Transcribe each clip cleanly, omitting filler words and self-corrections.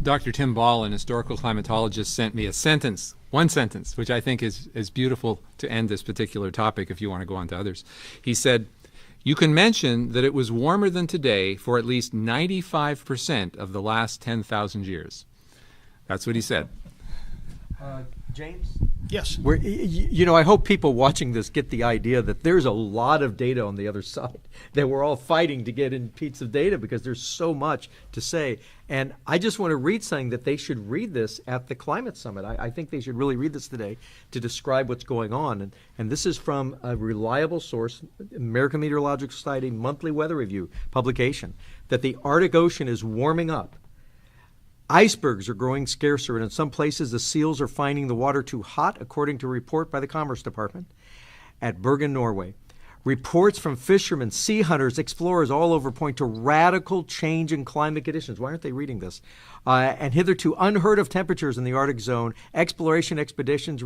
Dr. Tim Ball, an historical climatologist, sent me a sentence, one sentence, which I think is beautiful to end this particular topic if you want to go on to others. He said, "You can mention that it was warmer than today for at least 95% of the last 10,000 years." That's what he said. James? Yes. I hope people watching this get the idea that there's a lot of data on the other side, that we're all fighting to get in pieces of data because there's so much to say. And I just want to read something that they should read this at the Climate Summit. I think they should really read this today to describe what's going on. And this is from a reliable source, American Meteorological Society Monthly Weather Review publication, that the Arctic Ocean is warming up. Icebergs are growing scarcer, and in some places the seals are finding the water too hot, according to a report by the Commerce Department at Bergen, Norway. Reports from fishermen, sea hunters, explorers all over point to radical change in climate conditions. Why aren't they reading this? And hitherto unheard of temperatures in the Arctic zone. Exploration expeditions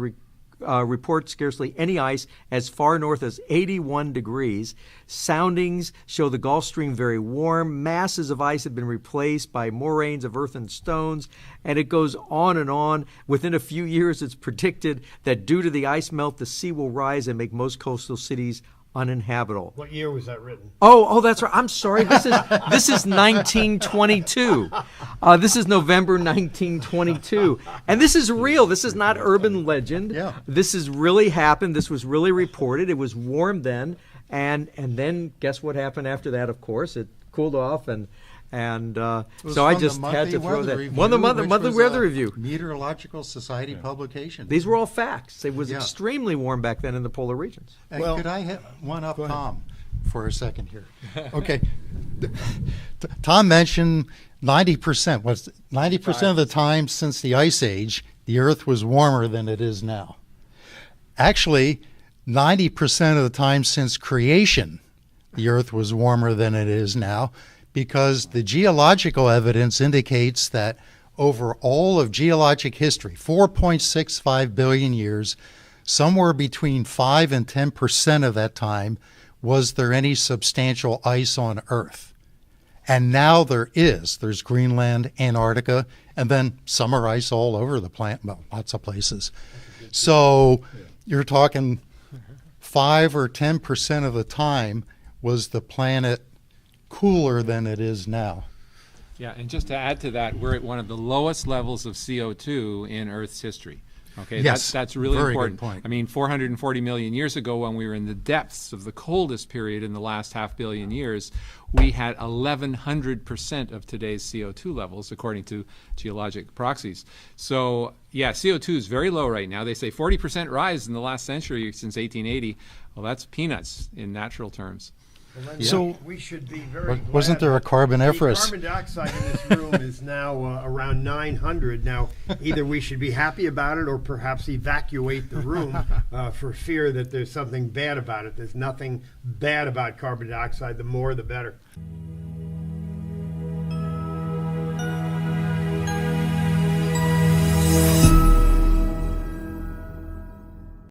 report scarcely any ice as far north as 81 degrees. Soundings show the Gulf Stream very warm. Masses of ice have been replaced by moraines of earth and stones, and it goes on and on. Within a few years, it's predicted that due to the ice melt, the sea will rise and make most coastal cities uninhabitable. What year was that written? Oh, that's right. I'm sorry. This is 1922. This is November 1922, and this is real. This is not urban legend. Yeah. This has really happened. This was really reported. It was warm then, and then guess what happened after that? Of course, it cooled off, and so I just had to throw that. One of the monthly weather review. Meteorological Society publication. These were all facts. It was extremely warm back then in the polar regions. And could I have one up Tom for a second here? Okay. Tom mentioned 90%. 90% of the time since the Ice Age, the Earth was warmer than it is now. Actually, 90% of the time since creation, the Earth was warmer than it is now, because the geological evidence indicates that over all of geologic history, 4.65 billion years, somewhere between 5 and 10% of that time was there any substantial ice on Earth. And now there is. There's Greenland, Antarctica, and then summer ice all over the planet, well, lots of places. So you're talking 5 or 10% of the time was the planet cooler than it is now. Yeah, and just to add to that, we're at one of the lowest levels of CO2 in Earth's history. Okay, yes, that's really very important. Good point. I mean, 440 million years ago, when we were in the depths of the coldest period in the last half billion years, we had 1,100% of today's CO2 levels, according to geologic proxies. So, yeah, CO2 is very low right now. They say 40% rise in the last century since 1880. Well, that's peanuts in natural terms. So we should be very glad. Wasn't there a carboniferous? The carbon dioxide in this room is now around 900. Now, either we should be happy about it or perhaps evacuate the room for fear that there's something bad about it. There's nothing bad about carbon dioxide. The more, the better.